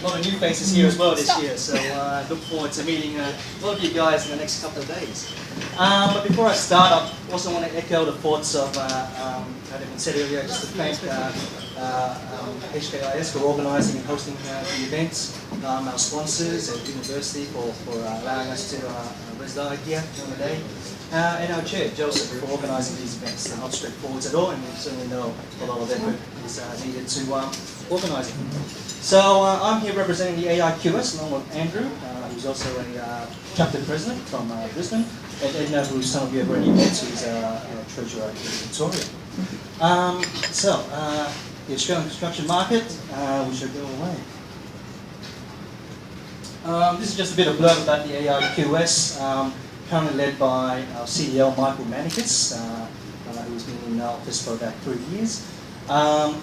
lot of new faces here as well this year, so look forward to meeting a lot of you guys in the next couple of days. But before I start, I also want to echo the thoughts of had been said earlier, just to thank HKIS for organising and hosting the events, our sponsors at university for allowing us to reside here on the day, and our chair, Joseph, for organising these events. They're not straightforward at all, and we certainly know a lot of effort is needed to organise it. So I'm here representing the AIQS along with Andrew, who's also a chapter president from Brisbane, and Edna, who some of you have already met, who's a treasurer in Victoria. The Australian construction market, we should go away. This is just a bit of blurb about the AIQS, currently led by our CEO, Michael Manikis, who's been in office for about 3 years.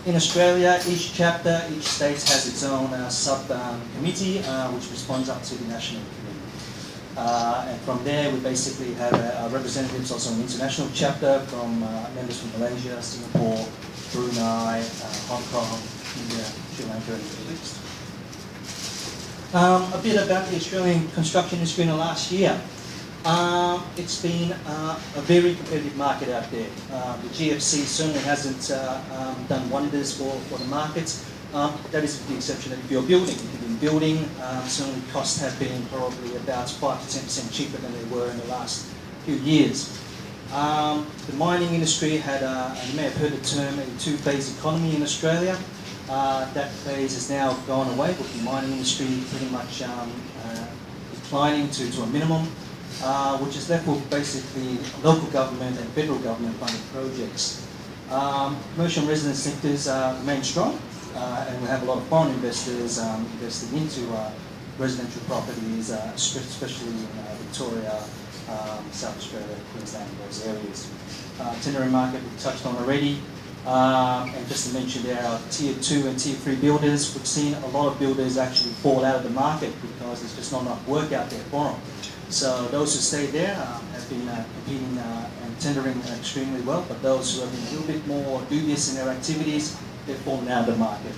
In Australia, each chapter, each state has its own sub-committee, which responds up to the national committee. And from there, we basically have our representatives, also an international chapter from members from Malaysia, Singapore, Brunei, Hong Kong, India, Sri Lanka, and the Middle East. A bit about the Australian construction industry in the last year. It's been a very competitive market out there. The GFC certainly hasn't done wonders for the markets. That is with the exception that if you're building. If you've been building, certainly costs have been probably about 5 to 10% cheaper than they were in the last few years. The mining industry had, you may have heard the term, a two-phase economy in Australia. That phase has now gone away, with the mining industry pretty much declining to a minimum, which is left with basically local government and federal government funded projects. Commercial and resident sectors remain strong, and we have a lot of foreign investors investing into residential properties, especially in Victoria, South Australia, Queensland, those areas. Tendering market we touched on already. And just to mention there, our Tier 2 and Tier 3 builders, we've seen a lot of builders actually fall out of the market because there's just not enough work out there for them. So those who stay there have been competing and tendering extremely well, but those who have been a little bit more dubious in their activities, they've fallen out of the market.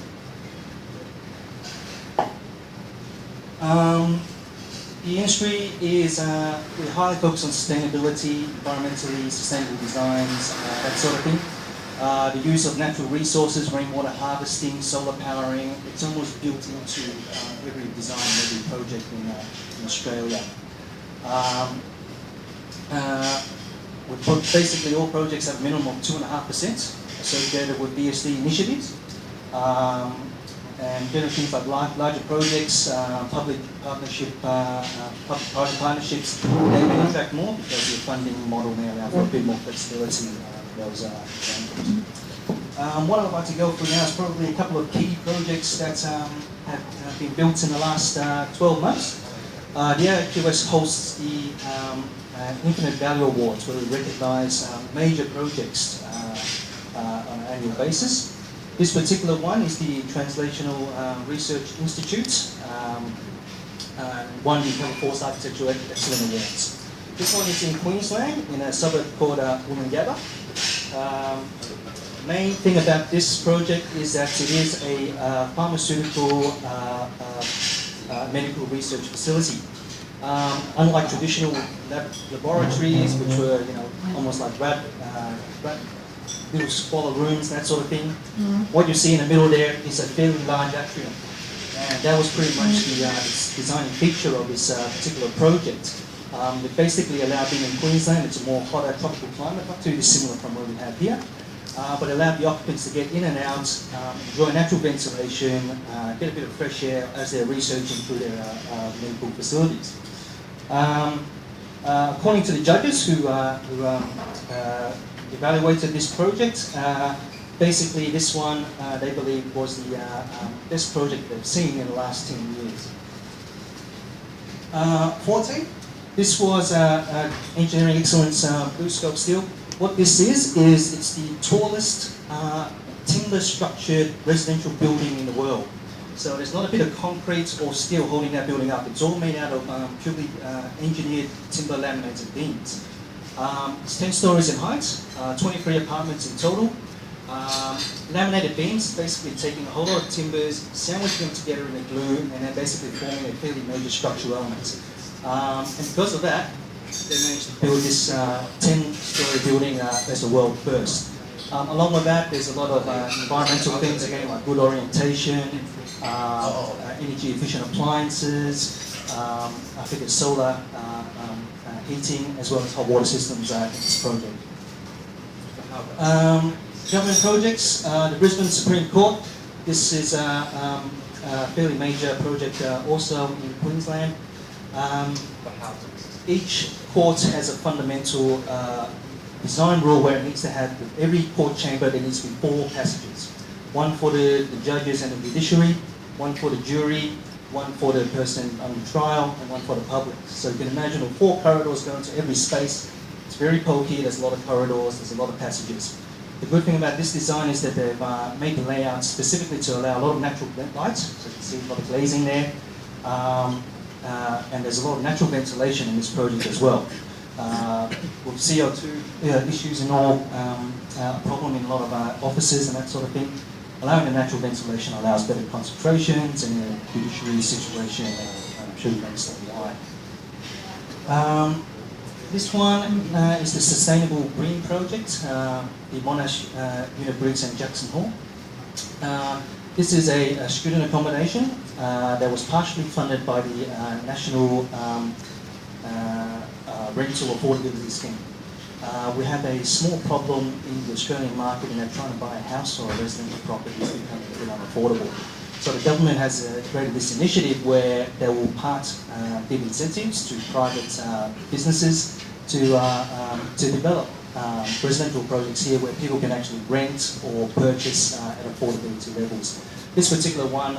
The industry is we're highly focused on sustainability, environmentally sustainable designs, that sort of thing. The use of natural resources, rainwater harvesting, solar powering, it's almost built into every design, every project in Australia. Basically all projects have a minimum of 2.5% associated with BSD initiatives. And generally things like larger projects, public-private partnerships, they may attract more because the funding model may allow for a bit more flexibility in those examples. What I'd like to go through now is probably a couple of key projects that have been built in the last 12 months. The AIQS hosts the Infinite Value Awards, where we recognise major projects on an annual basis. This particular one is the Translational Research Institute, won the Force Architectural Excellence Awards. This one is in Queensland, in a suburb called Wollongabba. Main thing about this project is that it is a pharmaceutical medical research facility. Unlike traditional laboratories, which were almost like little smaller rooms, that sort of thing. What you see in the middle there is a fairly large atrium, and that was pretty much the designing feature of this particular project. It basically allowed, being in Queensland, it's a more hotter tropical climate, not too dissimilar from what we have here, but allowed the occupants to get in and out, enjoy natural ventilation, get a bit of fresh air as they're researching through their medical facilities. According to the judges who evaluated this project, basically this one they believe was the best project they've seen in the last 10 years. Forte, this was Engineering Excellence Blue Scope Steel. What this is it's the tallest timber structured residential building in the world. So there's not a bit of concrete or steel holding that building up. It's all made out of purely engineered timber laminated beams. It's 10 stories in height, 23 apartments in total. Laminated beams, basically taking a whole lot of timbers, sandwiching them together in a glue, and then basically forming a fairly major structural element. And because of that, they managed to build this 10-story building as a world first. Along with that, there's a lot of environmental things, again, like good orientation, energy efficient appliances, I think it's solar heating, as well as hot water systems in this project. Government projects, the Brisbane Supreme Court. This is a fairly major project also in Queensland. Each court has a fundamental design rule where it needs to have, with every court chamber, there needs to be 4 passages. One for the judges and the judiciary, one for the jury, one for the person under trial, and one for the public. So you can imagine 4 corridors going to every space. It's very pokey, there's a lot of corridors, there's a lot of passages. The good thing about this design is that they've made the layout specifically to allow a lot of natural light, so you can see a lot of glazing there. And there's a lot of natural ventilation in this project as well. With CO2 issues and all, a problem in a lot of offices and that sort of thing. Allowing the natural ventilation allows better concentrations and the judiciary situation, I'm sure you understand why. This one is the Sustainable Green Project, the Monash Unit Briggs and Jackson Hall. This is a student accommodation that was partially funded by the National Rental Affordability Scheme. We have a small problem in the Australian market in that trying to buy a house or a residential property is becoming a bit unaffordable. So the government has created this initiative where they will give incentives to private businesses to develop residential projects here where people can actually rent or purchase at affordability levels. This particular one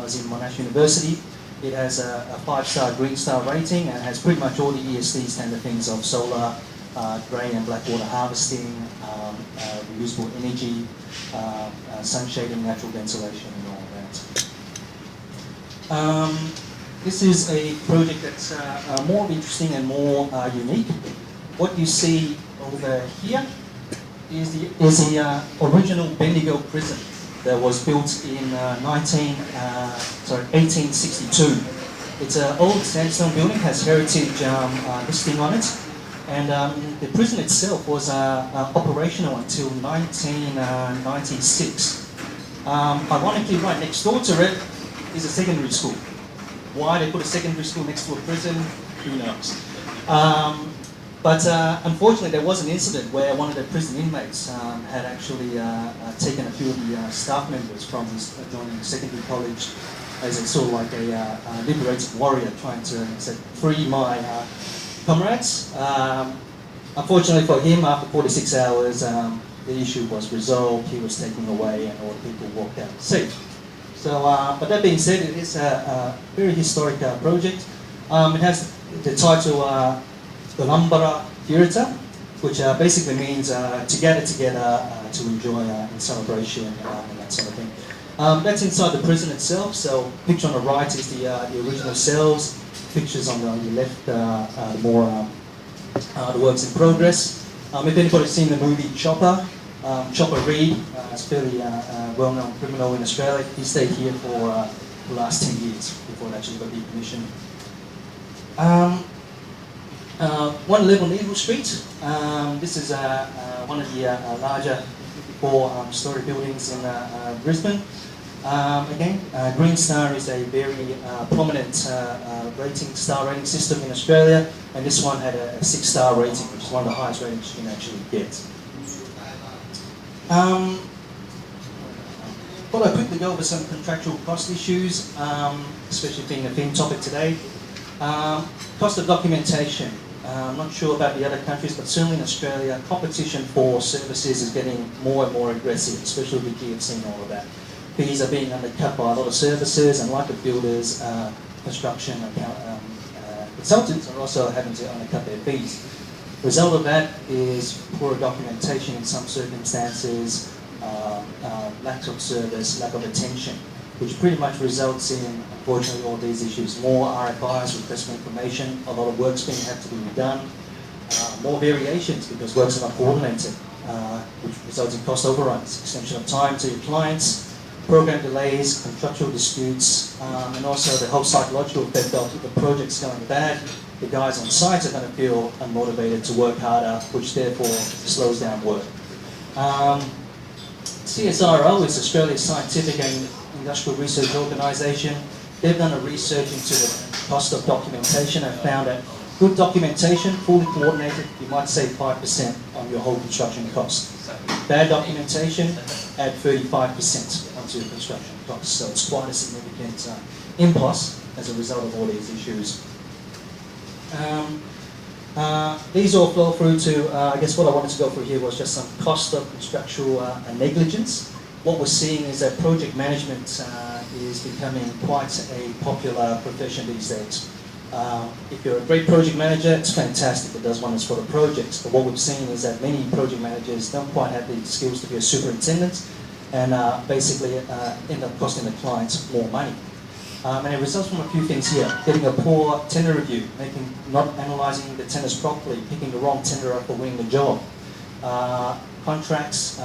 was in Monash University. It has a 5-star Green Star rating and has pretty much all the ESD standard things of solar, grey and black water harvesting, reusable energy, sun shading, natural ventilation and all that. This is a project that's more interesting and more unique. What you see over here is the original Bendigo prison that was built in 1862. It's an old sandstone building, has heritage listing on it, and the prison itself was operational until 1996. Ironically, right next door to it is a secondary school. Why they put a secondary school next to a prison, who knows? But unfortunately, there was an incident where one of the prison inmates had actually taken a few of the staff members from his adjoining secondary college as a sort of like a liberated warrior trying to say, free my comrades. Unfortunately for him, after 46 hours, the issue was resolved, he was taken away and all the people walked out safe. So, but that being said, it is a very historic project. It has the title the Lumbara Theatre, which basically means to gather together to enjoy in celebration and that sort of thing. That's inside the prison itself. So, picture on the right is the original cells. Pictures on the left, the works in progress. If anybody's seen the movie Chopper, Chopper Reed, is a fairly well-known criminal in Australia. He stayed here for the last 10 years before it actually got decommissioned. 111 Eagle Street. This is one of the larger 4-story buildings in Brisbane. Again, Green Star is a very prominent star rating system in Australia, and this one had a 6-star rating, which is one of the highest ratings you can actually get. Thought I'd quickly go over some contractual cost issues, especially being the theme topic today. Cost of documentation. I'm not sure about the other countries, but certainly in Australia, competition for services is getting more and more aggressive, especially with GFC and all of that. Fees are being undercut by a lot of services, and like the builders, construction consultants are also having to undercut their fees. The result of that is poor documentation in some circumstances, lack of service, lack of attention, which pretty much results in, unfortunately, all these issues. More RFIs, requests for information, a lot of work's being had to be done, more variations because works are not coordinated. which results in cost overruns, extension of time to your clients, program delays, contractual disputes, and also the whole psychological effect of the project's going bad. The guys on site are going to feel unmotivated to work harder, which therefore slows down work. CSIRO is Australia's scientific and industrial research organisation. They've done a research into the cost of documentation and found that good documentation, fully coordinated, you might save 5% on your whole construction cost. Bad documentation, add 35% onto your construction cost. So it's quite a significant impulse as a result of all these issues. These all flow through to, I guess what I wanted to go through here was just some cost of constructural negligence. What we're seeing is that project management is becoming quite a popular profession these days. If you're a great project manager, it's fantastic. It does wonders for the projects. But what we've seen is that many project managers don't quite have the skills to be a superintendent and basically end up costing the clients more money. And it results from a few things here. Getting a poor tender review, not analysing the tenders properly, picking the wrong tenderer for winning the job. Contracts,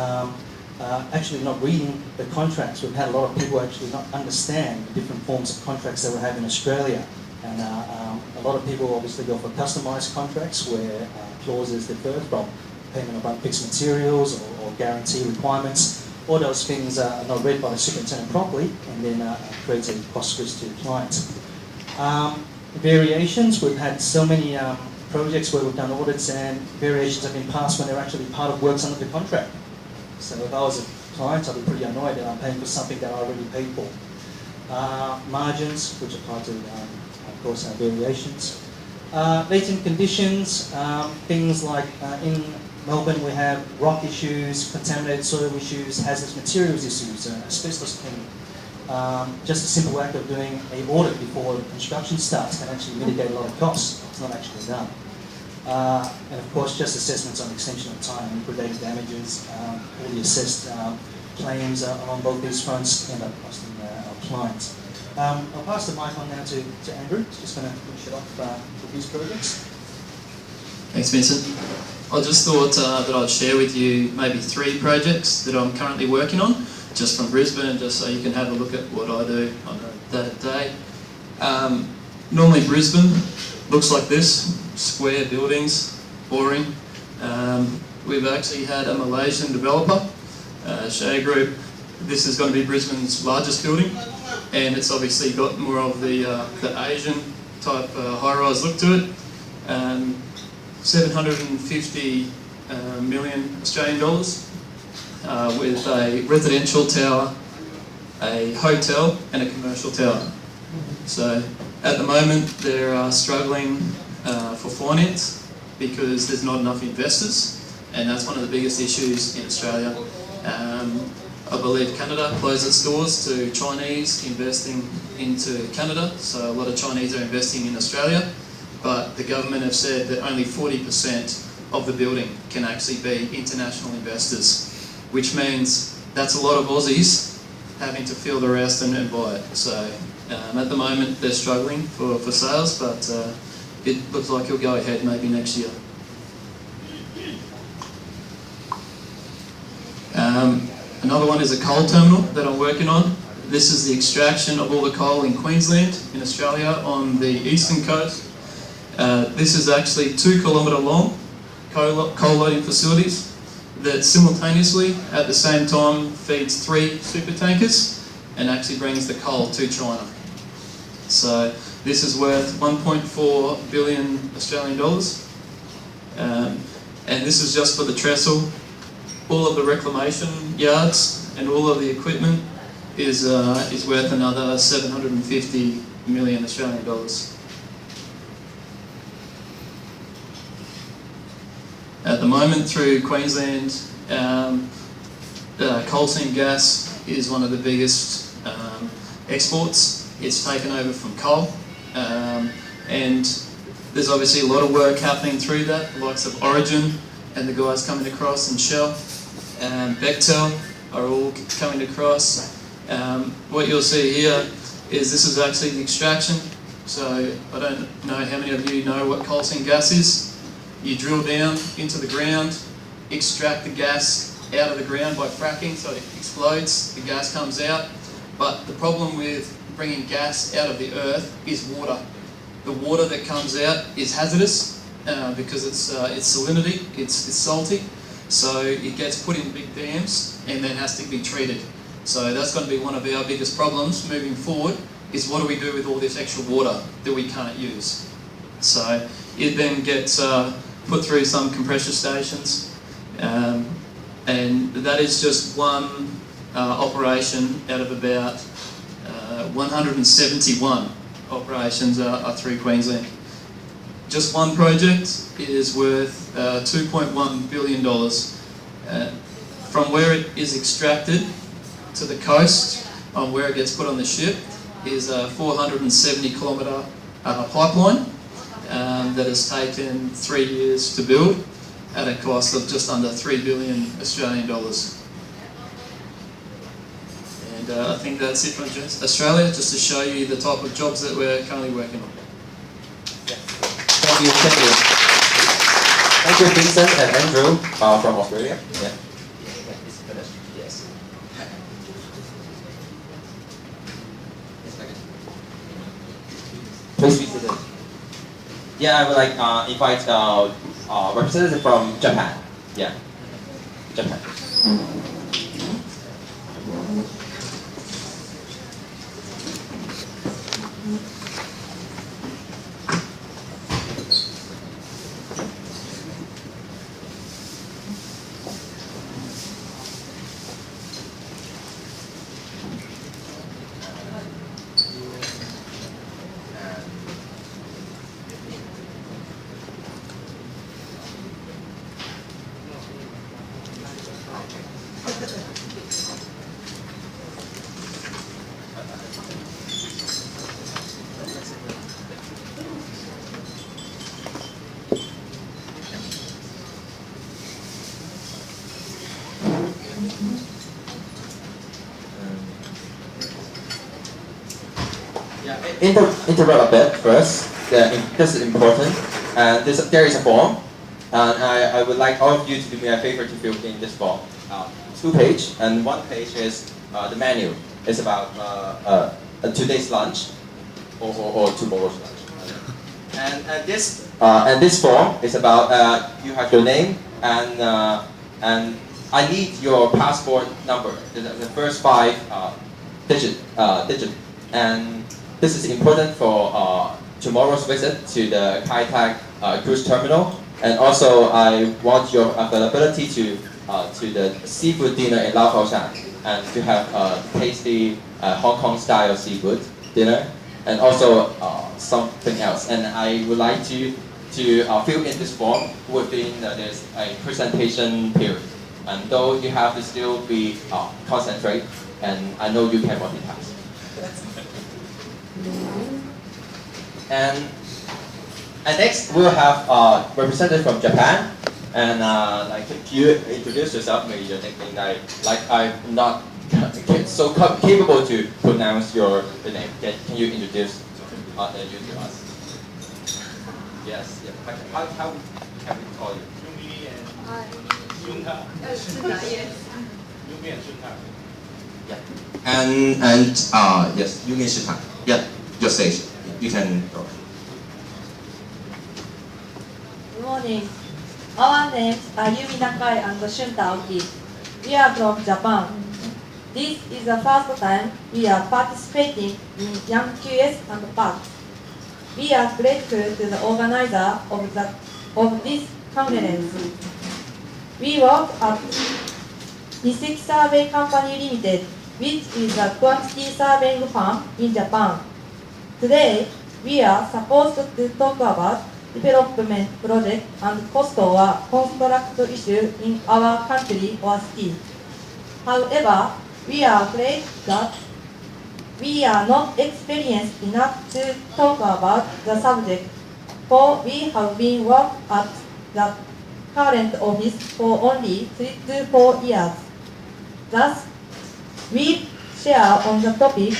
actually not reading the contracts. We've had a lot of people actually not understand the different forms of contracts that we have in Australia. And a lot of people obviously go for customised contracts where clauses differ from payment of unfixed materials or guarantee requirements. All those things are not read by the superintendent properly and then creates a cost risk to your client. Variations, we've had so many projects where we've done audits and variations have been passed when they're actually part of works under the contract. So if I was a client, I'd be pretty annoyed that I'm paying for something that I already paid for. Margins, which apply to, of course, variations. Latent conditions, things like in Melbourne we have rock issues, contaminated soil issues, hazardous materials issues, asbestos cleaning. Just a simple act of doing an audit before the construction starts can actually mitigate a lot of costs. It's not actually done. And of course just assessments on extension of time, liquidated damages, all the assessed claims on both these fronts end up costing our clients. I'll pass the mic on now to Andrew. He's just going to finish it off with his projects. Thanks, Vincent. I just thought that I'd share with you maybe 3 projects that I'm currently working on, just from Brisbane, just so you can have a look at what I do on a day-to-day. Normally Brisbane looks like this, square buildings, boring. We've actually had a Malaysian developer, Shea Group. This is going to be Brisbane's largest building, and it's obviously got more of the Asian type high-rise look to it. 750 million Australian dollars with a residential tower, a hotel and a commercial tower. So at the moment they're struggling for finance because there's not enough investors, and that's one of the biggest issues in Australia. I believe Canada closed its doors to Chinese investing into Canada, so a lot of Chinese are investing in Australia. But the government have said that only 40% of the building can actually be international investors, which means that's a lot of Aussies having to fill the rest and buy it. So at the moment they're struggling for sales, but it looks like it'll go ahead maybe next year. Another one is a coal terminal that I'm working on. This is the extraction of all the coal in Queensland, in Australia, on the eastern coast. This is actually 2 kilometre long coal loading facilities that simultaneously at the same time feeds 3 super tankers and actually brings the coal to China. So this is worth 1.4 billion Australian dollars, and this is just for the trestle. All of the reclamation yards and all of the equipment is worth another 750 million Australian dollars. At the moment, through Queensland, coal seam gas is one of the biggest exports. It's taken over from coal, and there's obviously a lot of work happening through that, the likes of Origin and the guys coming across, and Shell and Bechtel are all coming across. What you'll see here is this is actually the extraction. So I don't know how many of you know what coal seam gas is. You drill down into the ground, extract the gas out of the ground by fracking, so it explodes, the gas comes out. But the problem with bringing gas out of the earth is water. The water that comes out is hazardous because it's salinity, it's salty, so it gets put in big dams and then has to be treated. So that's going to be one of our biggest problems moving forward, is what do we do with all this extra water that we can't use. So it then gets put through some compressor stations, and that is just one operation out of about 171 operations are through Queensland. Just one project is worth $2.1 billion. From where it is extracted to the coast, on where it gets put on the ship, is a 470 kilometre pipeline that has taken 3 years to build at a cost of just under 3 billion Australian dollars. And I think that's it from Australia, just to show you the type of jobs that we're currently working on. Thank you, thank you. Thank you, Vincent and Andrew from Australia. Yeah. Yes. Please be seated. Yeah, I would like invite representative from Japan. Yeah, Japan. Interrupt a bit first. This is important. There is a form, and I would like all of you to do me a favor to fill in this form. 2 pages, and 1 page is the menu. It's about today's lunch or tomorrow's lunch. And this form is about you have your name and I need your passport number, the first 5 digit, and this is important for tomorrow's visit to the Kai Tak cruise terminal, and also I want your availability to the seafood dinner in Lao Fao Shan, and to have tasty Hong Kong style seafood dinner, and also something else. And I would like to fill in this form within this presentation period. And though you have to still be concentrate, and I know you can multitask. And next we'll have representative from Japan, and like you introduce yourself, maybe your nickname. Like I'm not so capable to pronounce your name. Can you introduce you to us? Yes. Yeah. How can we call you? Yumi and Shunta. Yes. Yumi and Shunta. Yeah. And yes, Yumi and Shunta. Yeah. Your stage. You can go. Good morning. Our names are Yumi Nakai and Shunta Oki. We are from Japan. This is the first time we are participating in AIQS and PAQS. We are grateful to the organizer of this conference. We work at BSIJ Survey Company Limited, which is a quantity surveying firm in Japan. Today, we are supposed to talk about development project and cost or construct issue in our country or city. However, we are afraid that we are not experienced enough to talk about the subject, for we have been working at the current office for only 3 to 4 years. Thus, we share on the topic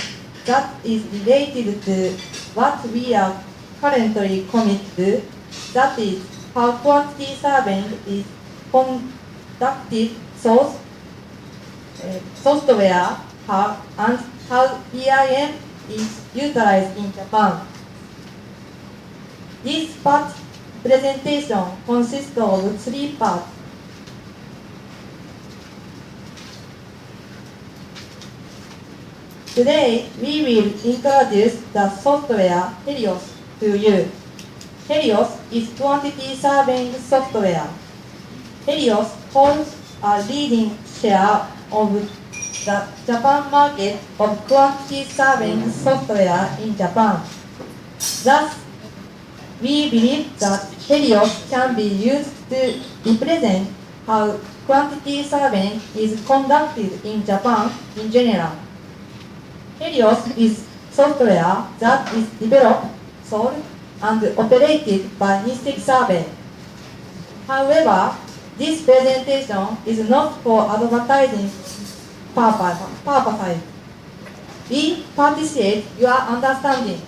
that is related to what we are currently committed to, that is how quantity surveying is conducted source software and how EIM is utilized in Japan. This part presentation consists of 3 parts. Today, we will introduce the software Helios to you. Helios is quantity surveying software. Helios holds a leading share of the Japan market of quantity surveying software in Japan. Thus, we believe that Helios can be used to represent how quantity surveying is conducted in Japan in general. Helios is software that is developed, sold, and operated by Mystic Survey. However, this presentation is not for advertising purposes. We appreciate your understanding.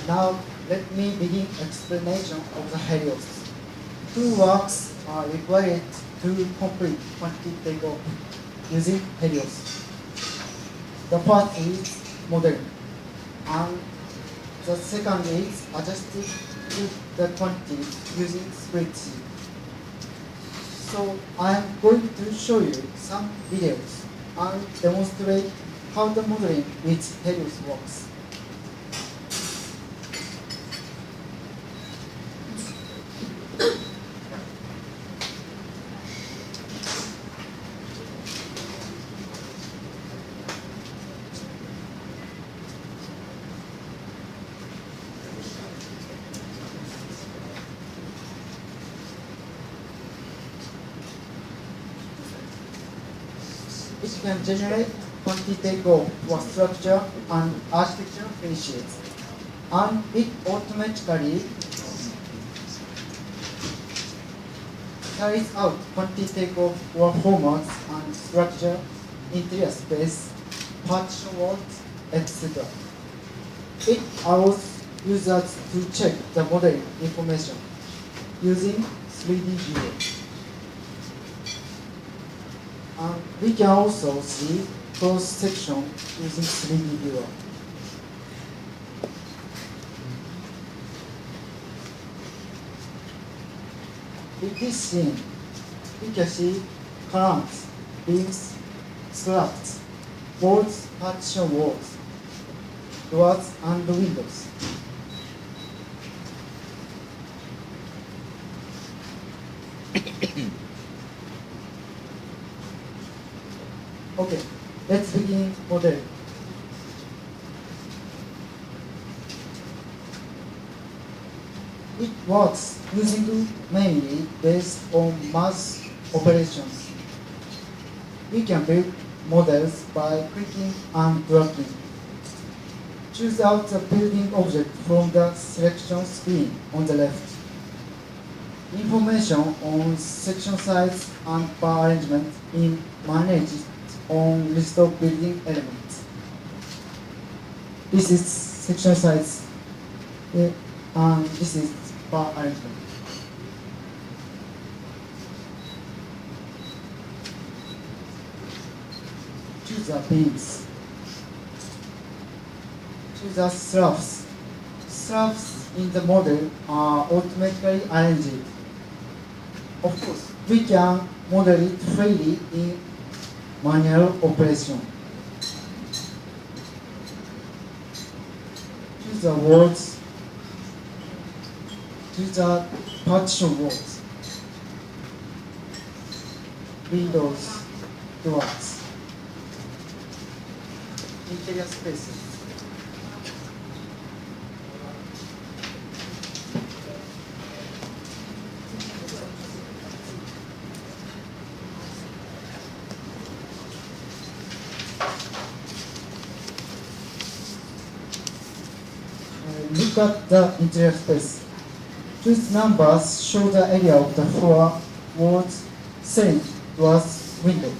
Now, let me begin explanation of the Helios. 2 works are required to complete quantity takeoff using Helios. The first is modeling, and the second is adjusting to the quantity using spreadsheet. So I am going to show you some videos and demonstrate how the modeling with Helios works. It can generate quantity takeoff for structure and architecture finishes, and it automatically carries out quantity takeoff for formats and structure, interior space, partition walls, etc. It allows users to check the modeling information using 3D viewer. And we can also see cross section using 3D viewer. In this scene, we can see columns, beams, slabs, walls, partition walls, doors, and windows. Okay, let's begin modeling. It works using mainly based on math operations. We can build models by clicking and dragging. Choose out the building object from the selection screen on the left. Information on section size and bar arrangement is managed on list of building elements. This is section size, and this is bar arrangement. Choose the beams. Choose the slabs. Slabs in the model are automatically arranged. Of course, we can model it freely in manual operation. Choose the walls. Choose the partition walls, windows, doors, interior spaces. Look at the interior space. Choose numbers show the area of the floor, walls, ceiling, doors, window.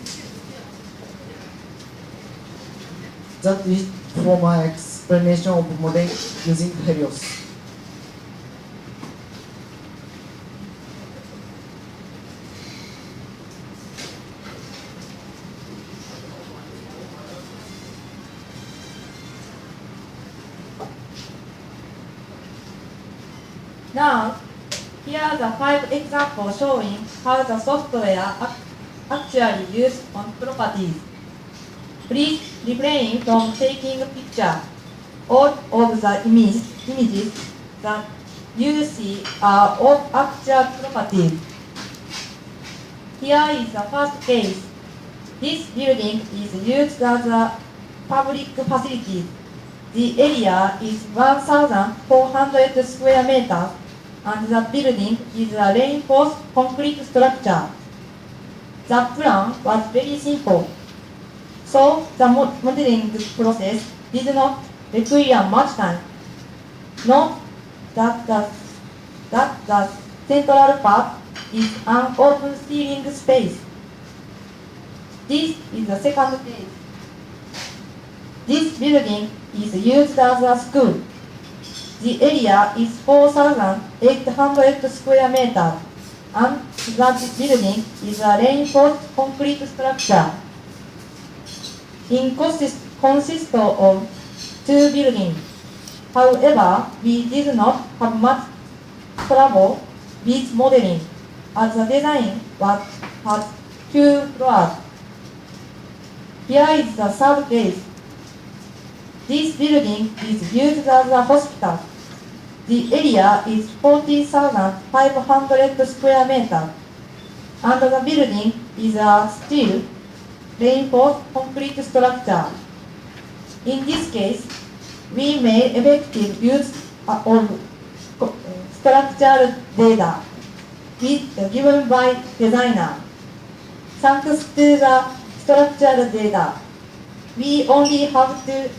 That is for my explanation of modeling using Helios. Now, here are the 5 examples showing how the software actually used on properties. Please refrain from taking a picture. All of the images that you see are of actual properties. Here is the first case. This building is used as a public facility. The area is 1,400 square meters, and the building is a reinforced concrete structure. The plan was very simple, so the modeling process did not require much time. Note that the central part is an open ceiling space. This is the second case. This building is used as a school. The area is 4,800 square meters, and the building is a reinforced concrete structure. It consists of 2 buildings. However, we did not have much trouble with modeling, as the design has 2 floors. Here is the third case. This building is used as a hospital. The area is 40,500 square meters, and the building is a steel reinforced concrete structure. In this case, we made effective use of structural data given by designer. Thanks to the structural data, we only have to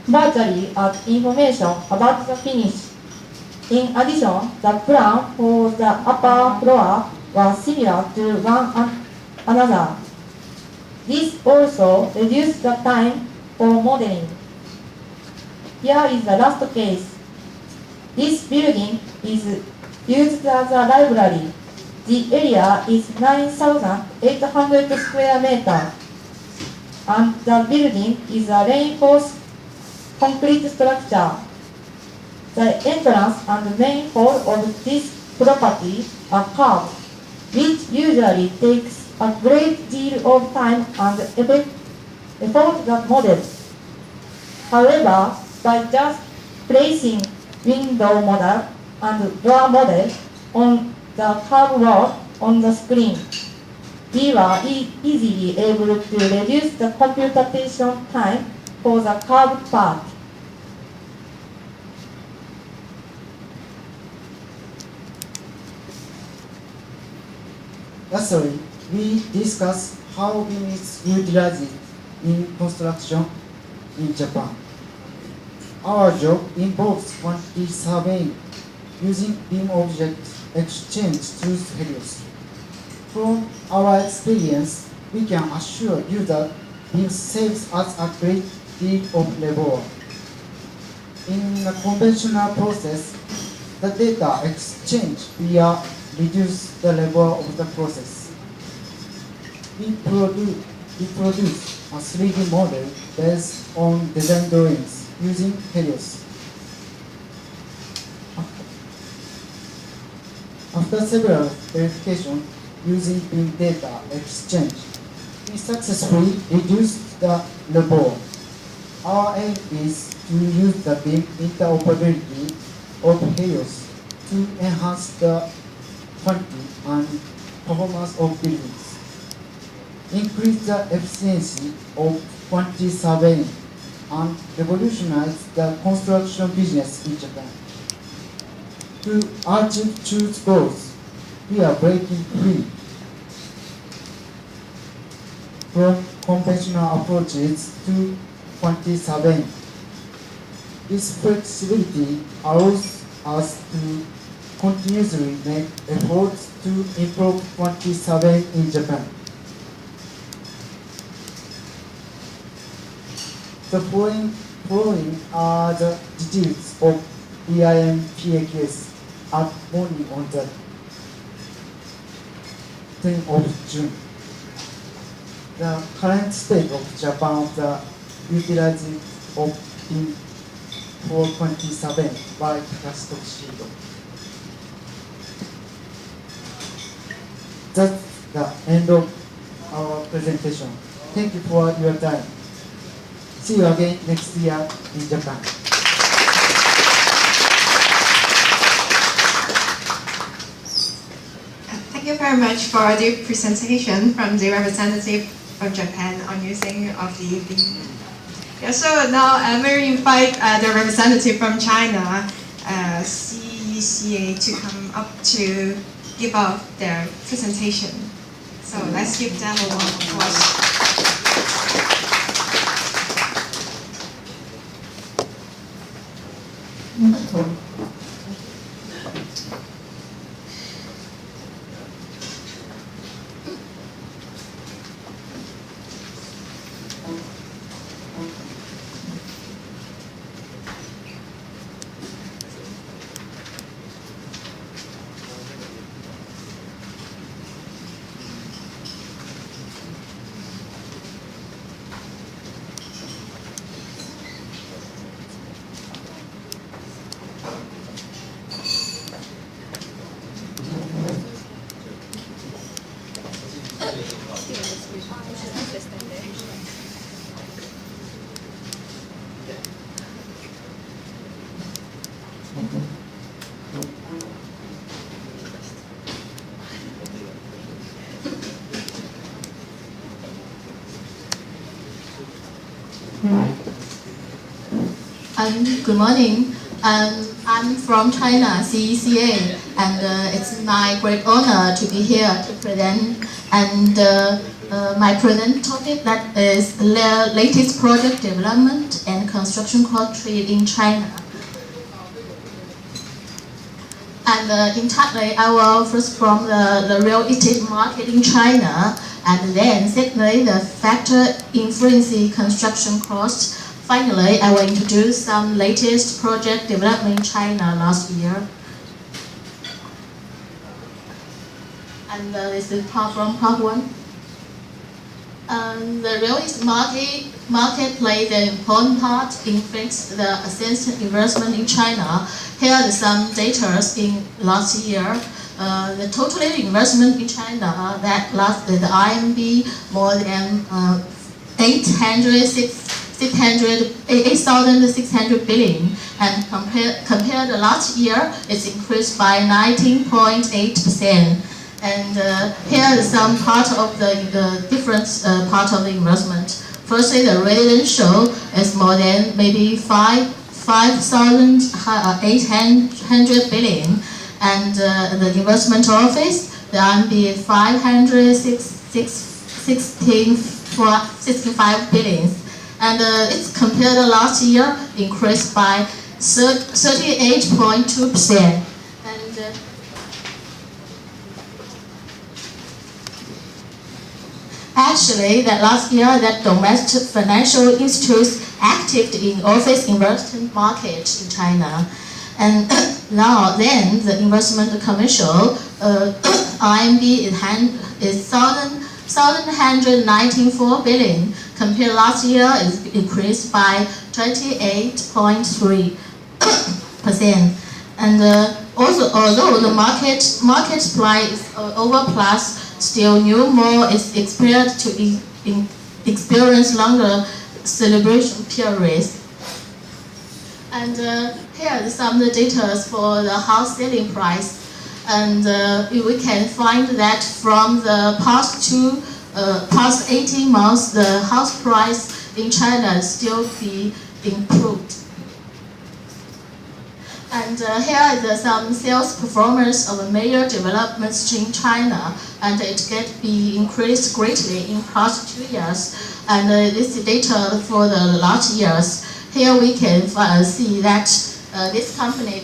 virtually add information about the finish. In addition, the plan for the upper floor was similar to one another. This also reduced the time for modeling. Here is the last case. This building is used as a library. The area is 9,800 square meters, and the building is a reinforced concrete structure. The entrance and main hall of this property are carved, which usually takes a great deal of time and effort to model. However, by just placing window model and door model on the curved wall on the screen, we were easily able to reduce the computation time for the curved part. Lastly, we discuss how BIM is utilized in construction in Japan. Our job involves quantity surveying using BIM object exchange through Helios. From our experience, we can assure you that BIM saves us a great deal of labor. In a conventional process, the data exchange will reduce the labor of the process. We produce a 3D model based on design drawings using Helios. After several verifications using BIM data exchange, we successfully reduced the labor. Our aim is to use the BIM interoperability of Helios to enhance the quality and performance of buildings, increase the efficiency of quantity surveying, and revolutionize the construction business in Japan. To achieve choose goals, we are breaking free from conventional approaches to quantity surveying. This flexibility allows us to continuously make efforts to improve quantity surveying in Japan. The following are the details of BIM PAQS at morning on the 10th of June. The current state of Japan of the utilizing of BIM for quantity surveying by Takashi. That's the end of our presentation. Thank you for your time. See you again next year in Japan. Thank you very much for the presentation from the representative from Japan on using of the Yeah, so now we invite the representative from China, CECA, to come up to give out their presentation. So let's give them a round of applause. Good morning. I'm from China, CECA, and it's my great honor to be here to present. And my present topic that is the latest project development and construction cost trend in China. And entirely, I will first from the real estate market in China, and then secondly, the factor influencing construction costs. Finally, I will introduce some latest project development in China last year. And this is part one. The real estate market plays an important part in the asset investment in China. Here are some data in last year. The total investment in China that lasted RMB more than 8,600 billion, and compared to last year, it's increased by 19.8%. And here is some part of the different part of the investment. Firstly, the residential is more than maybe 5,800 billion, and the investment office, the RMB 565 billion. And it's compared to last year, increased by 38.2%. And actually, that last year, that domestic financial institutes active in office investment market in China. And now, then the investment commercial RMB is 1,194 billion. Compared last year, is increased by 28.3%. And also, although the market supply is overplus, still new mall is expected to experience longer celebration periods. And here are some of the data for the house selling price. And we can find that from the past 18 months, the house price in China still be improved. And here is some sales performance of major developments in China, and it can be increased greatly in past 2 years. And this is data for the last years. Here we can see that this country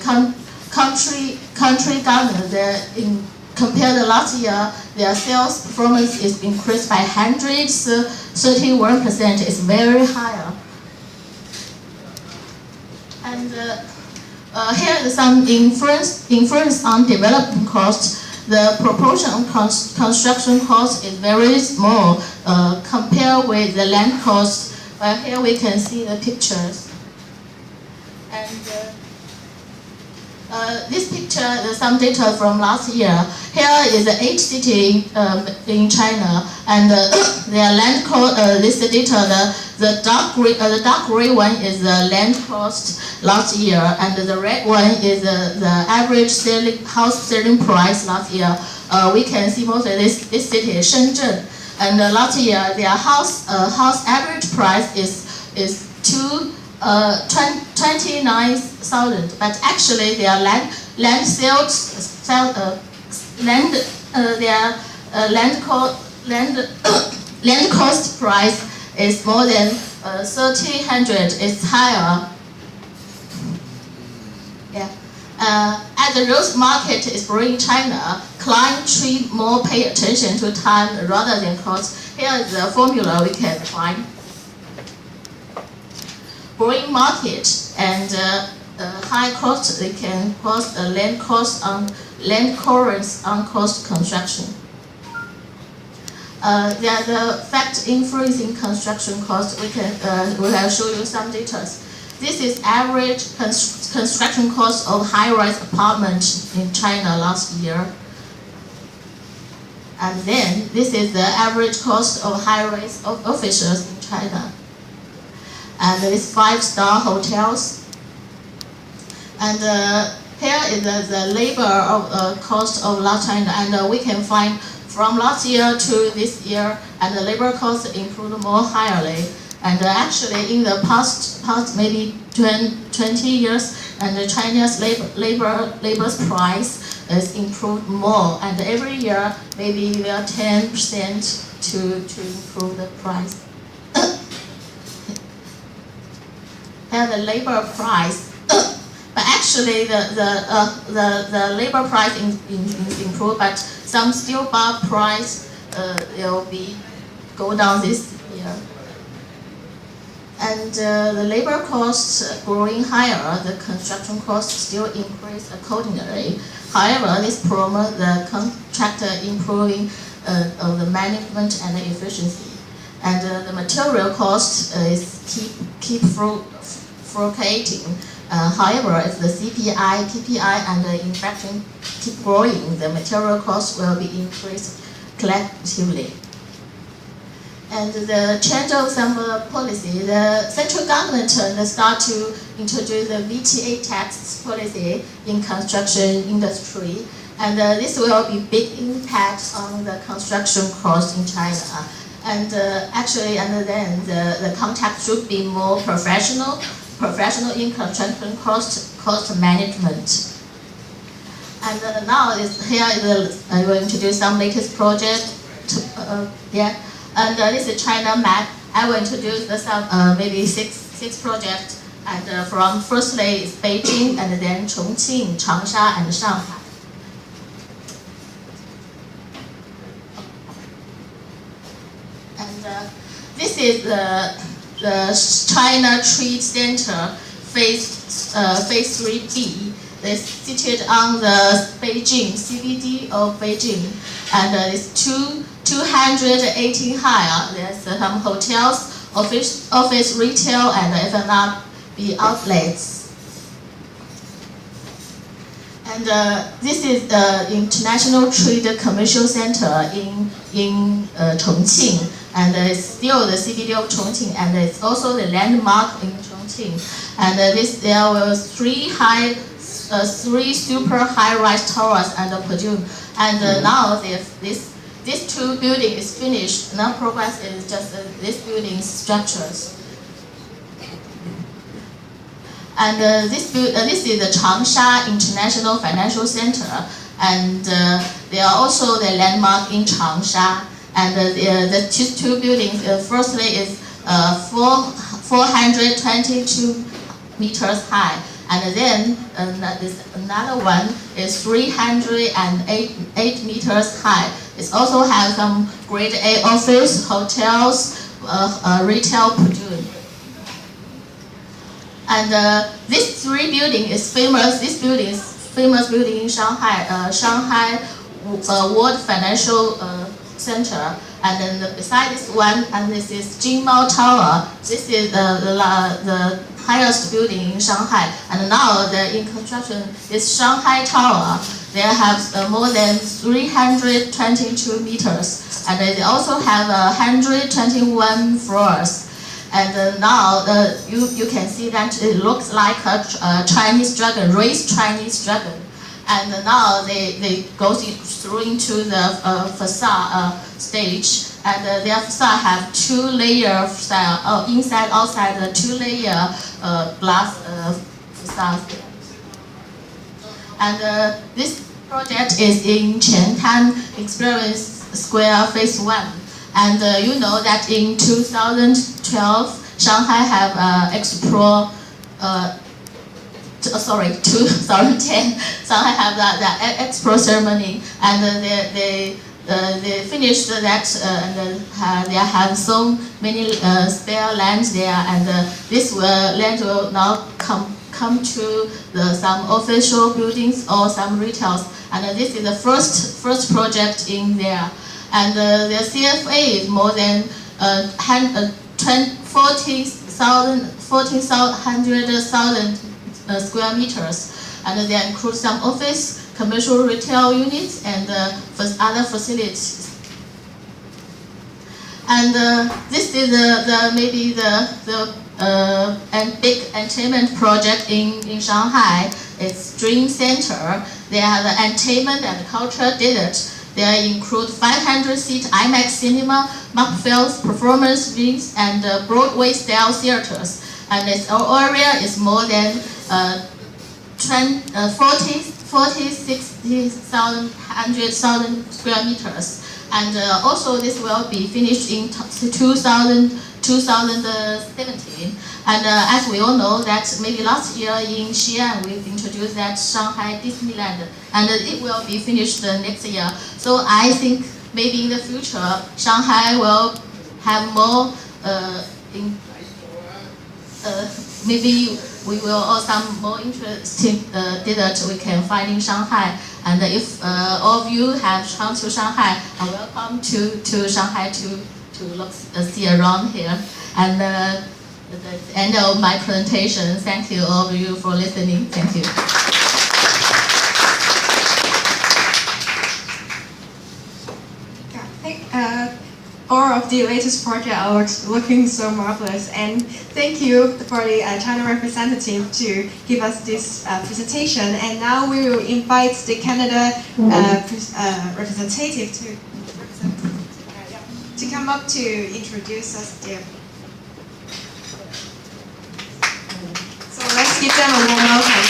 government, compared to last year, their sales performance is increased by 131%. It's very higher. And here is some influence on development costs. The proportion of construction cost is very small compared with the land cost. Here we can see the pictures. And This picture is some data from last year. Here is 8 cities in China, and their land cost. This data, the dark gray one is the land cost last year, and the red one is the average house selling price last year. We can see most of this city is Shenzhen, and last year their house average price is 29,000, but actually their land cost price is more than 1,300. It's higher. Yeah. As the real market is growing in China, clients treat more pay attention to time rather than cost. Here is the formula we can find. Growing market and high cost, they can cost land cost on land clearance on cost construction. There are the fact influencing construction cost. We have show you some data. This is average construction cost of high-rise apartment in China last year. And then this is the average cost of high-rise offices in China. And it's 5-star hotels. And here is the labor cost of last China, and we can find from last year to this year, and the labor cost improved more highly. And actually, in the past maybe 20 years, and the Chinese labor's price is improved more, and every year maybe we are 10% to improve the price. And the labor price, but actually the labor price is improved, but some steel bar price will go down this year. And the labor costs growing higher, the construction costs still increase accordingly. However, this promotes the contractor improving of the management and the efficiency. And the material cost is keep fluctuating. However, if the CPI, PPI, and the inflation keep growing, the material cost will be increased collectively. And the change of some policy, the central government start to introduce the VTA tax policy in construction industry, and this will be big impact on the construction cost in China. And actually, and then the contract should be more professional in construction cost management. And now I will introduce some latest project. And this is China map. I will introduce some maybe six projects. And from firstly is Beijing, and then Chongqing, Changsha, and Shanghai. And this is the China Trade Center phase 3B. It's situated on the Beijing CBD of Beijing, and it's 218 higher. There's some hotels, office, retail, and F&B outlets. And this is the International Trade Commercial Center in Chongqing, and it's still the CBD of Chongqing, and it's also the landmark in Chongqing. And there were three super high-rise towers and a podium. And now this two building is finished. Now progress is just this building structures. And this is the Changsha International Financial Center, and they are also the landmark in Changsha. And the two buildings, firstly is 422 meters high, and then another one is 308 meters high. It also has some grade A office, hotels, retail podium. And this three building is famous. This building is famous building in Shanghai, Shanghai World Financial Center. And then beside this one, and this is Jingmao Tower. This is the highest building in Shanghai, and now in construction is Shanghai Tower. They have more than 322 meters, and they also have 121 floors. And now you can see that it looks like a Chinese dragon, raised Chinese dragon. And now they go through into the facade stage, and their facade have 2-layer style, inside, outside, 2-layer glass facade. And this project is in Qiantan Experience Square Phase 1. And you know that in 2012, Shanghai have explored. 2010, Shanghai have the expo ceremony, and they finished that, and they have so many spare lands there, and this land will now come to some official buildings or some retails, and this is the first project in there, and the CFA is more than 100,000 square meters, and they include some office, commercial retail units, and other facilities. And this is maybe the big entertainment project in Shanghai. It's Dream Center. They have the entertainment and culture district. They include 500-seat IMAX cinema, mock-films, performance rooms, and Broadway-style theaters. And its area is more than 100,000 square meters. And also this will be finished in 2017. And as we all know that maybe last year in Xi'an we've introduced that Shanghai Disneyland, and it will be finished next year. So I think maybe in the future Shanghai will have more maybe we will also some more interesting data we can find in Shanghai. And if all of you have come to Shanghai, welcome to Shanghai to look see around here. And at the end of my presentation, thank you all of you for listening. Thank you. All of the latest projects are looking so marvelous, and thank you for the China representative to give us this presentation. And now we will invite the Canada representative to come up to introduce us there. So let's give them a warm welcome.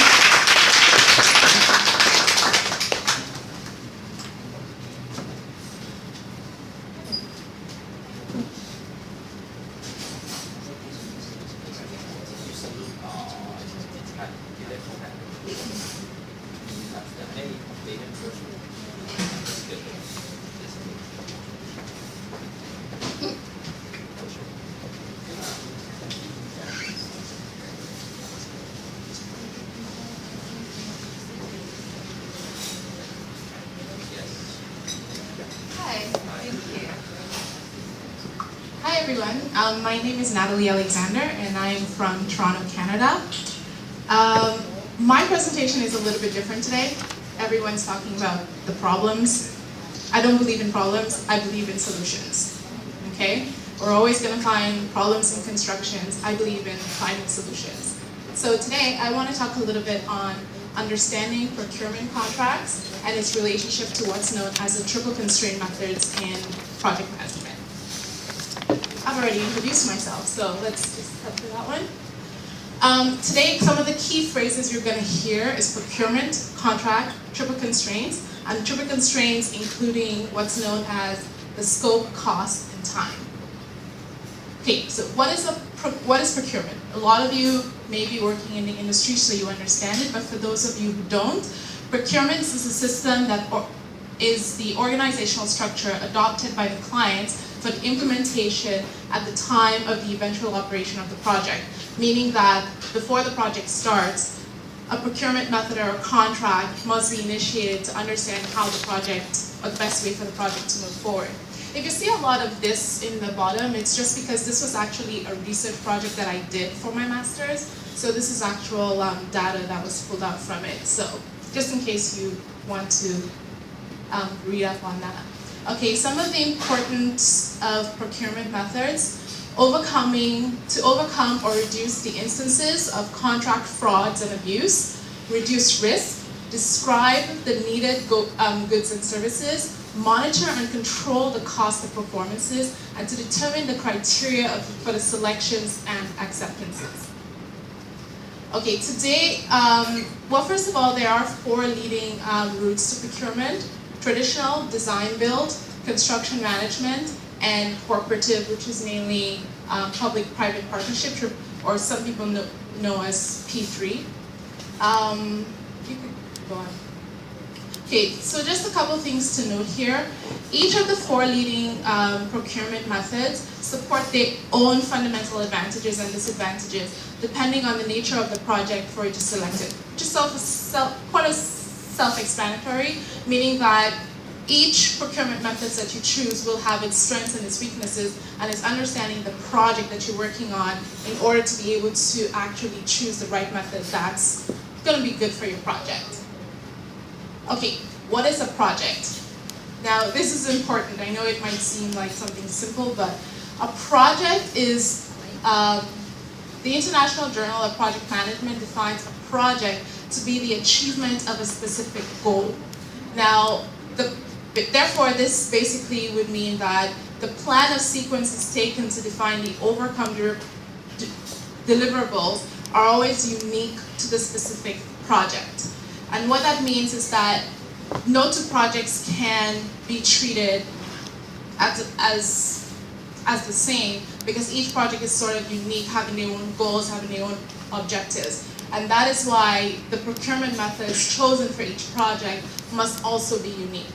My name is Natalie Alexander, and I'm from Toronto, Canada. My presentation is a little bit different today. Everyone's talking about the problems. I don't believe in problems, I believe in solutions. Okay? We're always going to find problems in constructions. I believe in finding solutions. So today, I want to talk a little bit on understanding procurement contracts and its relationship to what's known as the triple constraint methods in project management. I've already introduced myself, so let's just cut through that one. Today, some of the key phrases you're going to hear is procurement, contract, triple constraints, and triple constraints including what's known as the scope, cost, and time. Okay, so what is procurement? A lot of you may be working in the industry, so you understand it, but for those of you who don't, procurement is a system that is the organizational structure adopted by the clients for the implementation at the time of the eventual operation of the project, meaning that before the project starts, a procurement method or a contract must be initiated to understand how the project, or the best way for the project to move forward. If you see a lot of this in the bottom, it's just because this was actually a research project that I did for my master's. So this is actual data that was pulled out from it. So just in case you want to read up on that. Okay, some of the importance of procurement methods. To overcome or reduce the instances of contract frauds and abuse, reduce risk, describe the needed goods and services, monitor and control the cost of performances, and to determine the criteria for the selections and acceptances. Okay, today, well, first of all, there are 4 leading routes to procurement: traditional, design build, construction management, and cooperative, which is mainly public-private partnership, or some people know as P3. You could go on. Okay, so just a couple things to note here. Each of the 4 leading procurement methods support their own fundamental advantages and disadvantages, depending on the nature of the project for you to select it, which is quite self-explanatory, meaning that each procurement methods that you choose will have its strengths and its weaknesses, and it's understanding the project that you're working on in order to be able to actually choose the right method that's going to be good for your project. Okay, what is a project? Now, this is important. I know it might seem like something simple, but a project is, the International Journal of Project Management defines a project to be the achievement of a specific goal. Now, therefore, this basically would mean that the plan of sequence is taken to define the overcome deliverables are always unique to the specific project. And what that means is that no 2 projects can be treated as the same, because each project is sort of unique, having their own goals, having their own objectives. And that is why the procurement methods chosen for each project must also be unique.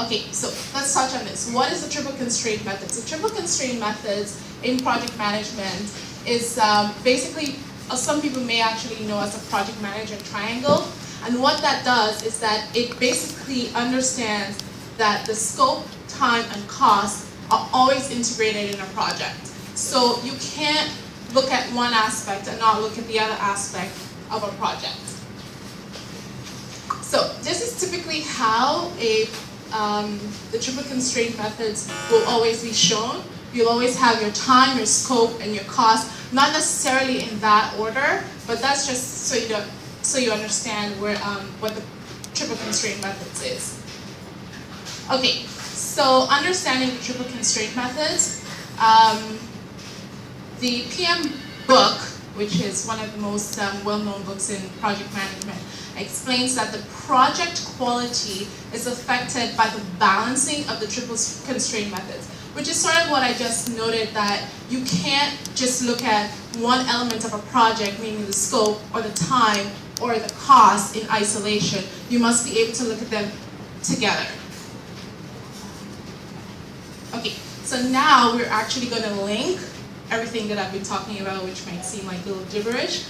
Okay, so let's touch on this. What is the triple constraint methods? The triple constraint methods in project management is basically, some people may actually know as a project manager triangle. And what that does is that it basically understands that the scope, time, and cost are always integrated in a project. So you can't look at one aspect and not look at the other aspect of a project. So this is typically how the triple constraint methods will always be shown. You'll always have your time, your scope, and your cost, not necessarily in that order, but that's just so you understand where what the triple constraint methods is. Okay, so understanding the triple constraint methods, the PM book, which is one of the most well-known books in project management, explains that the project quality is affected by the balancing of the triple constraint methods, which is sort of what I just noted, that you can't just look at one element of a project, meaning the scope or the time or the cost in isolation. You must be able to look at them together. Okay, so now we're actually going to link everything that I've been talking about, which might seem like a little gibberish,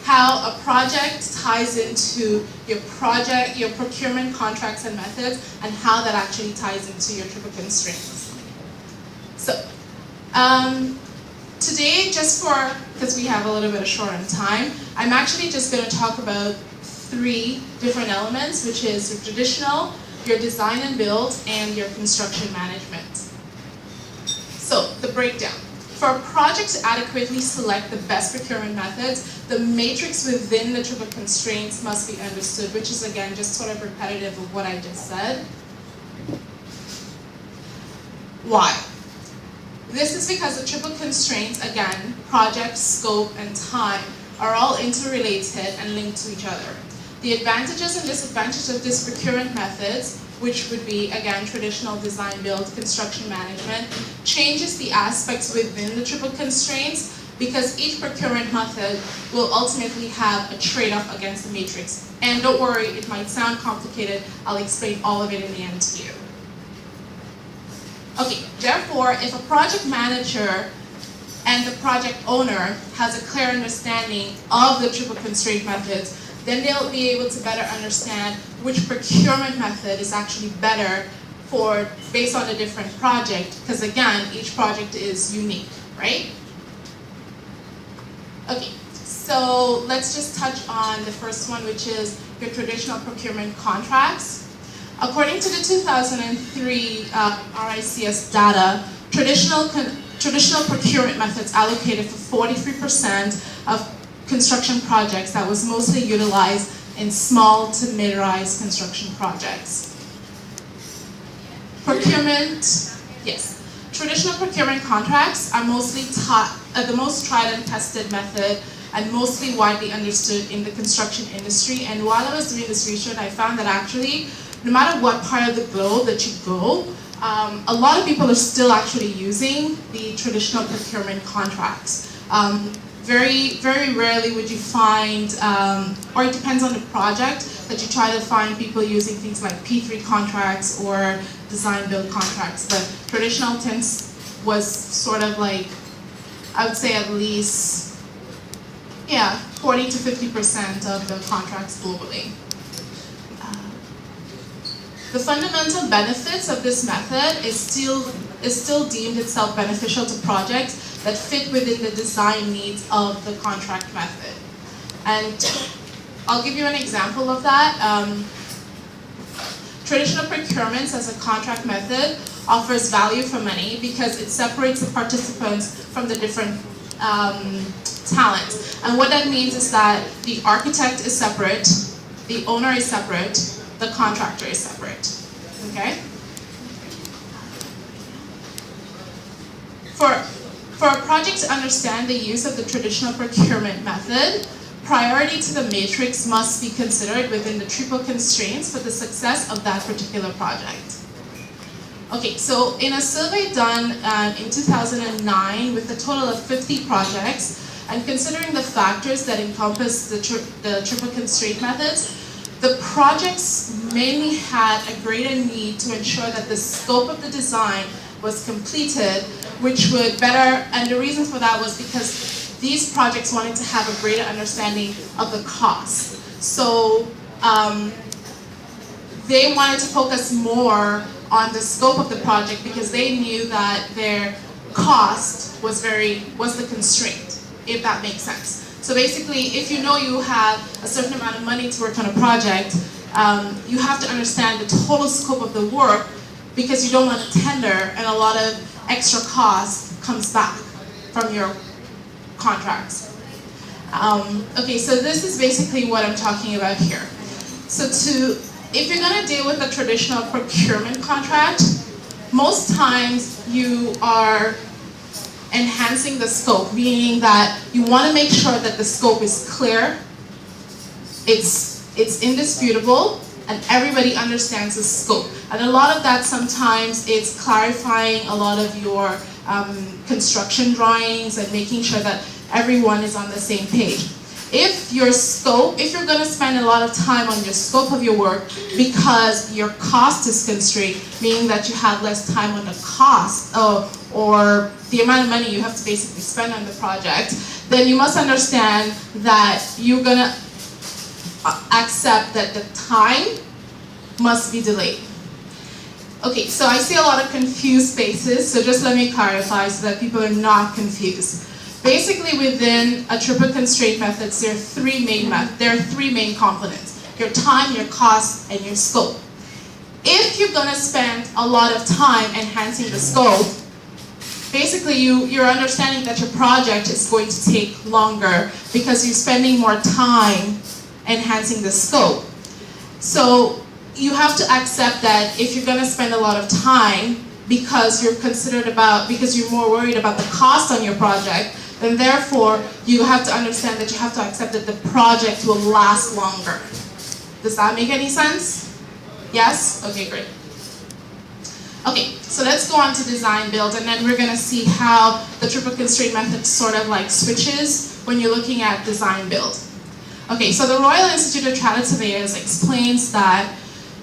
how a project ties into your project, your procurement contracts and methods, and how that actually ties into your triple constraints. So, today, because we have a little bit of short on time, I'm actually just going to talk about 3 different elements, which is your traditional, your design and build, and your construction management. So, the breakdown. For a project to adequately select the best procurement methods, the matrix within the triple constraints must be understood, which is again just sort of repetitive of what I just said. Why? This is because the triple constraints, again, project, scope, and time, are all interrelated and linked to each other. The advantages and disadvantages of these procurement methods, which would be, again, traditional design build, construction management, changes the aspects within the triple constraints, because each procurement method will ultimately have a trade-off against the matrix. And don't worry, it might sound complicated. I'll explain all of it in the end to you. Okay, therefore, if a project manager and the project owner has a clear understanding of the triple constraint methods, then they'll be able to better understand which procurement method is actually better based on a different project, because again, each project is unique, right? Okay, so let's just touch on the first one, which is your traditional procurement contracts. According to the 2003 RICS data, traditional procurement methods allocated for 43% of construction projects that was mostly utilized in small to mid-rise construction projects. Traditional procurement contracts are mostly the most tried and tested method and mostly widely understood in the construction industry. And while I was doing this research, I found that actually, no matter what part of the globe that you go, a lot of people are still actually using the traditional procurement contracts. Very, very rarely would you find, or it depends on the project, that you try to find people using things like P3 contracts or design-build contracts. But traditional was sort of like, I would say at least, 40 to 50% of the contracts globally. The fundamental benefits of this method is still deemed itself beneficial to projects that fit within the design needs of the contract method. And I'll give you an example of that. Traditional procurements as a contract method offers value for money because it separates the participants from the different talents. And what that means is that the architect is separate, the owner is separate, the contractor is separate, okay? For a project to understand the use of the traditional procurement method, priority to the matrix must be considered within the triple constraints for the success of that particular project. Okay, so in a survey done in 2009 with a total of 50 projects, and considering the factors that encompass the triple constraint methods, the projects mainly had a greater need to ensure that the scope of the design was completed, which would better, and the reason for that was because these projects wanted to have a greater understanding of the cost. So they wanted to focus more on the scope of the project because they knew that their cost was the constraint, if that makes sense. So basically, if you know you have a certain amount of money to work on a project, you have to understand the total scope of the work because you don't want to tender and a lot of extra cost comes back from your contracts. Okay, so this is basically what I'm talking about here. So if you're going to deal with a traditional procurement contract, most times you are enhancing the scope, meaning that you want to make sure that the scope is clear, it's indisputable, and everybody understands the scope. And a lot of that sometimes it's clarifying a lot of your construction drawings and making sure that everyone is on the same page. If you're going to spend a lot of time on your scope of your work because your cost is constrained, meaning that you have less time on the cost or the amount of money you have to basically spend on the project, then you must understand that you're going to accept that the time must be delayed. Okay, so I see a lot of confused faces, so just let me clarify so that people are not confused. Basically, within a triple constraint method, there are three main components: your time, your cost, and your scope. If you're going to spend a lot of time enhancing the scope, basically you're understanding that your project is going to take longer because you're spending more time enhancing the scope. So you have to accept that if you're going to spend a lot of time because you're more worried about the cost on your project, then therefore you have to understand that you have to accept that the project will last longer. Does that make any sense? Yes? Okay, great. Okay, so let's go on to design build, and then we're going to see how the triple constraint method sort of like switches when you're looking at design build. Okay, so the Royal Institute of Chartered Surveyors explains that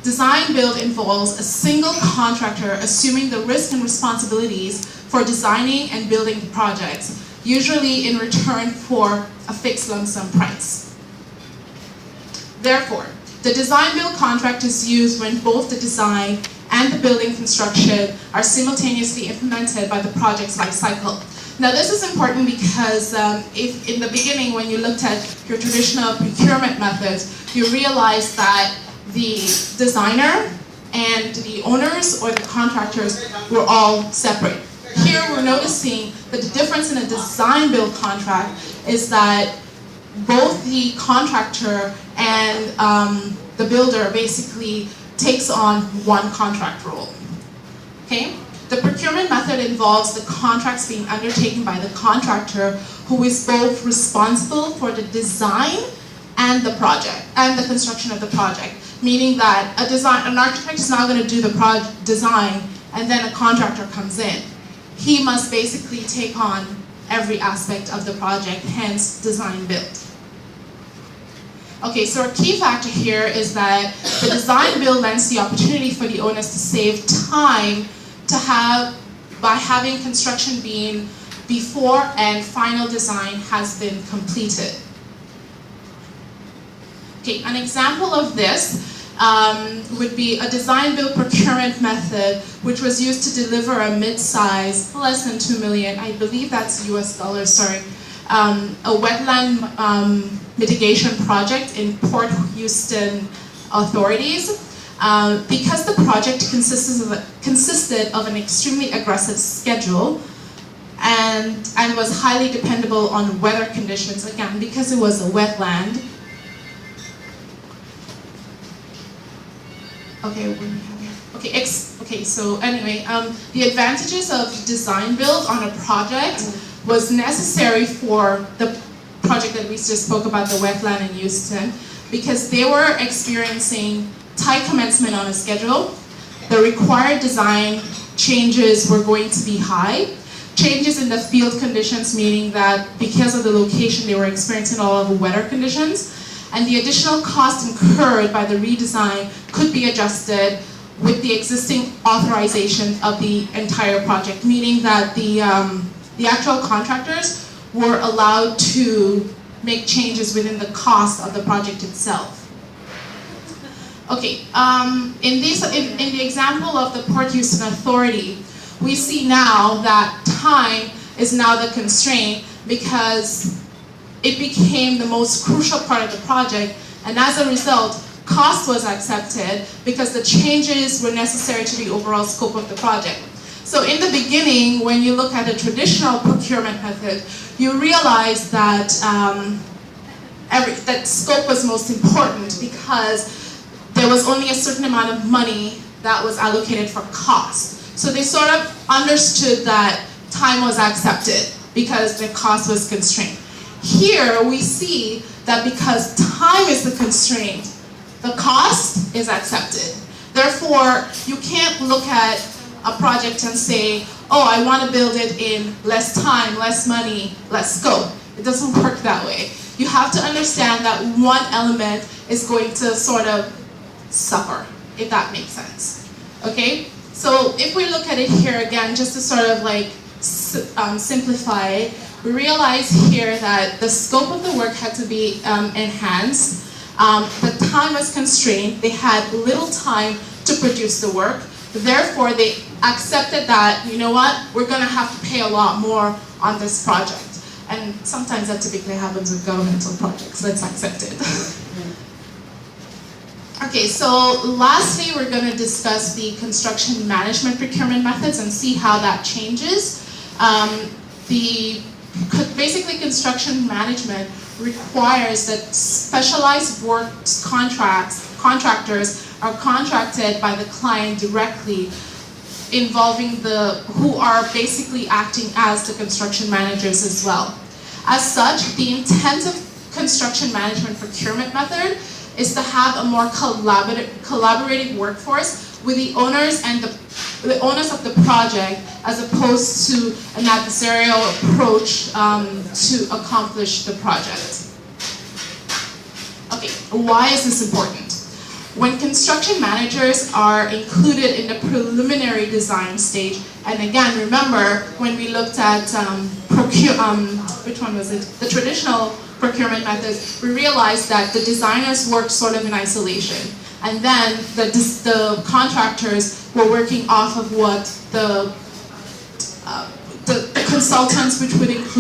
design build involves a single contractor assuming the risk and responsibilities for designing and building the projects, usually in return for a fixed lump sum price. Therefore, the design build contract is used when both the design and and the building construction are simultaneously implemented by the project's life cycle. Now this is important because if in the beginning when you looked at your traditional procurement methods, you realized that the designer and the owners or the contractors were all separate. Here we're noticing that the difference in a design-build contract is that both the contractor and the builder basically takes on one contract role. Okay? The procurement method involves the contracts being undertaken by the contractor who is both responsible for the design and the project, and the construction of the project. Meaning that an architect is not going to do the design and then a contractor comes in. He must basically take on every aspect of the project, hence design build. Okay, so a key factor here is that the design build lends the opportunity for the owners to save time by having construction being before and final design has been completed. Okay, an example of this would be a design-build procurement method which was used to deliver a mid-size, less than 2 million, I believe that's US dollars, sorry, a wetland mitigation project in Port Houston authorities. Because the project consisted of an extremely aggressive schedule and was highly dependable on weather conditions, again, because it was a wetland. Okay, so anyway, the advantages of design build on a project was necessary for the project that we just spoke about, the wetland in Houston, because they were experiencing tight commencement on a schedule. The required design changes were going to be high. Changes in the field conditions, meaning that because of the location, they were experiencing all of the weather conditions. And the additional cost incurred by the redesign could be adjusted with the existing authorization of the entire project, meaning that the actual contractors were allowed to make changes within the cost of the project itself. Okay, in the example of the Port Houston Authority, we see now that time is now the constraint because it became the most crucial part of the project, and as a result, cost was accepted because the changes were necessary to the overall scope of the project. So in the beginning, when you look at a traditional procurement method, you realize that that scope was most important because there was only a certain amount of money that was allocated for cost. So they sort of understood that time was accepted because the cost was constrained. Here we see that because time is the constraint, the cost is accepted. Therefore, you can't look at a project and say, oh, I want to build it in less time, less money, less scope. It doesn't work that way. You have to understand that one element is going to sort of suffer, if that makes sense. Okay? So if we look at it here again, just to sort of like simplify it, we realize here that the scope of the work had to be enhanced. The time was constrained. They had little time to produce the work. Therefore, they accepted that, you know what, we're going to have to pay a lot more on this project. And sometimes that typically happens with governmental projects. Let's accept it. Okay, so lastly, we're going to discuss the construction management procurement methods and see how that changes. Basically, construction management requires that specialized works contractors are contracted by the client directly, involving who are basically acting as the construction managers as well. As such, the intent of construction management procurement method is to have a more collaborative workforce with the owners and the owners of the project, as opposed to an adversarial approach to accomplish the project. Okay, why is this important? When construction managers are included in the preliminary design stage, and again, remember when we looked at which one was it? The traditional procurement methods, we realized that the designers worked sort of in isolation. and then the contractors were working off of what the consultants, which would include